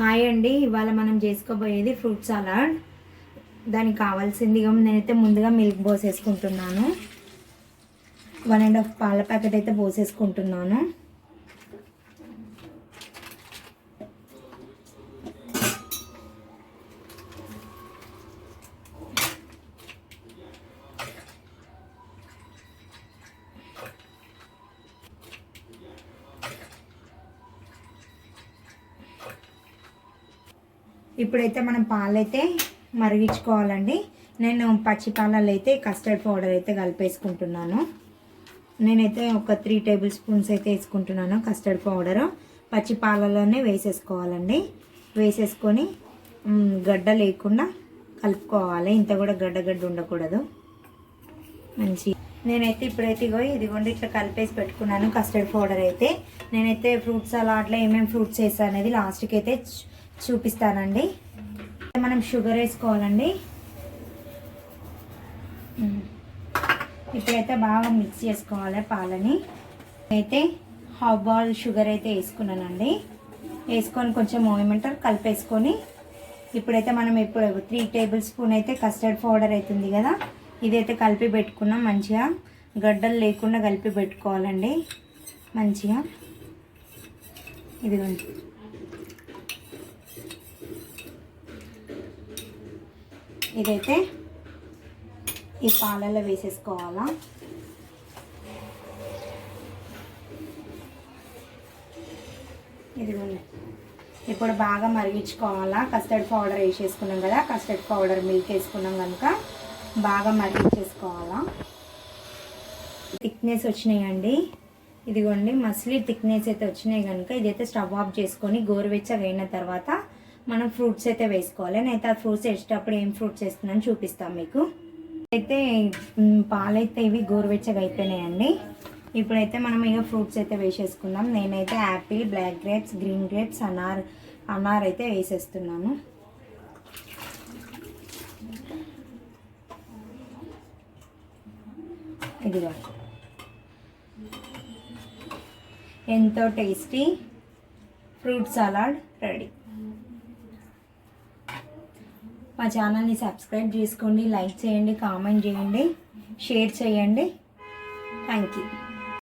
Hi అండి, ఇవాళ మనం చేసుకోబోయేది ఫ్రూట్ సలాడ్. దానికి కావాల్సింది నేనైతే ముందుగా మిల్క్ పోసేసుకుంటున్నాను. 1.5 పాల ప్యాకెట్ అయితే పోసేసుకుంటున్నాను. ఇప్పుడైతే మనం పాలైతే మరిగించుకోవాలండి. నేను పచ్చి పాలలో అయితే కస్టర్డ్ పౌడర్ అయితే కలిపేసుకుంటున్నాను. నేనైతే ఒక 3 టేబుల్ స్పూన్స్ అయితే వేసుకుంటున్నాను కస్టర్డ్ పౌడరు. పచ్చి పాలలోనే వేసేసుకోవాలండి. వేసేసుకొని గడ్డ లేకుండా కలుపుకోవాలి. ఇంత కూడా గడ్డ ఉండకూడదు. మంచి నేనైతే ఇప్పుడైతే ఇదిగోండి ఇట్లా కలిపేసి పెట్టుకున్నాను కస్టర్డ్ పౌడర్ అయితే. నేనైతే ఫ్రూట్ సలాడ్లో ఏమేమి ఫ్రూట్స్ వేసాను అనేది లాస్ట్కి అయితే చూపిస్తానండి. మనం షుగర్ వేసుకోవాలండి. ఇప్పుడైతే బాగా మిక్స్ చేసుకోవాలి పాలని. అయితే హాఫ్ బాల్ షుగర్ అయితే వేసుకున్నానండి. వేసుకొని కొంచెం ఏమంటారు కలిపేసుకొని ఇప్పుడైతే మనం 3 టేబుల్ స్పూన్ అయితే కస్టర్డ్ పౌడర్ అవుతుంది కదా, ఇదైతే కలిపి పెట్టుకున్నాం. మంచిగా గడ్డలు లేకుండా కలిపి పెట్టుకోవాలండి. మంచిగా ఇదిగోండి ఇదైతే ఈ పాలలో వేసేసుకోవాలా. ఇదిగోండి ఇప్పుడు బాగా మరిగించుకోవాలా. కస్టర్డ్ పౌడర్ వేసేసుకున్నాం కదా, కస్టర్డ్ పౌడర్ మిల్క్ వేసుకున్నాం కనుక బాగా మరిగించేసుకోవాలా. థిక్నెస్ వచ్చినాయండి. ఇదిగోండి మసిలి థిక్నెస్ అయితే వచ్చినాయి కనుక ఇదైతే స్టవ్ ఆఫ్ చేసుకొని గోరువెచ్చగా అయిన తర్వాత మనం ఫ్రూట్స్ అయితే వేసుకోవాలి. నేనైతే ఆ ఫ్రూట్స్ వేసేటప్పుడు ఏం ఫ్రూట్స్ వేస్తున్నాను చూపిస్తాను మీకు. అయితే పాలైతే ఇవి గోరువెచ్చగా అయిపోయినాయండి. ఇప్పుడైతే మనం ఇక ఫ్రూట్స్ అయితే వేసేసుకుందాం. నేనైతే apple, black grapes, green grapes, అనార్ అయితే వేసేస్తున్నాను. ఇదిగో ఎంతో టేస్టీ ఫ్రూట్ సలాడ్ రెడీ. మా ఛానల్ని సబ్స్క్రైబ్ చేసుకోండి, లైక్ చేయండి, కామెంట్ చేయండి, షేర్ చేయండి. Thank you.